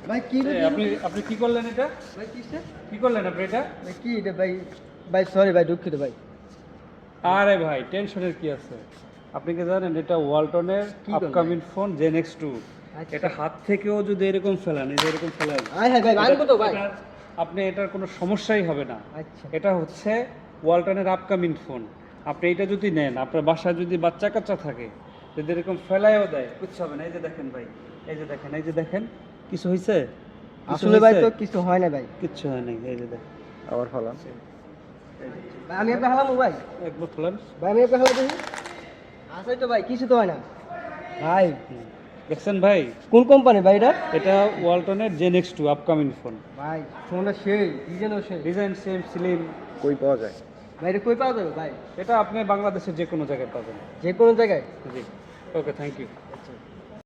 ভাই কি রে আপনি আপনি কি করলেন এটা? ভাই কিসে কি করলেন আপনি এটা? ভাই কি এটা ভাই ভাই সরি ভাই দুঃখিত ভাই আরে ভাই টেনশনের কি আছে? আপনি কি জানেন এটা ওয়ালটনের কি করলেন? Upcoming phone Gen X two. আচ্ছা। এটা হাত থেকেও যদি এরকম ফেলান, এই যে এরকম ফেলান, আয় হায় ভাই ভাঙবো তো ভাই আপনি এটার কোনো সমস্যাই হবে না। আচ্ছা এটা হচ্ছে ওয়ালটনের আপকামিং ফোন। আপনি এটা যদি নেন, আপনার বাসায় যদি বাচ্চা কাচ্চা থাকে, যদি এরকম ফেলাইও দেয়, কিচ্ছু হবে না। এই যে দেখেন ভাই, এই যে দেখেন, এই যে দেখেন, কিছু হয়েছে? কিছু আসলে ভাই হয়েছে? তো কিছু হয় না ভাই কিচ্ছু হয় নাই। এই যে দেখেন, আবার ফলান। ভাই আমি একটা হালাম ভাই একবার ফেলান। ভাই আমি একটা হালাম দেখি আসলে তো ভাই কিছু তো হয় না ভাই দেখছেন ভাই, কোন কোম্পানি ভাই এটা এটা ওয়ালটনের Zen X two upcoming phone. ভাই ফোনটা সেই ডিজাইনও সেই ডিজাইন সেম, স্লিম। কই পাওয়া যায়? ভাই এটা কই পাওয়া যাবে ভাই এটা আপনি বাংলাদেশের যে কোনো জায়গায় পাবেন। যে কোনো জায়গায় জি, ওকে, থ্যাংক ইউ। আচ্ছা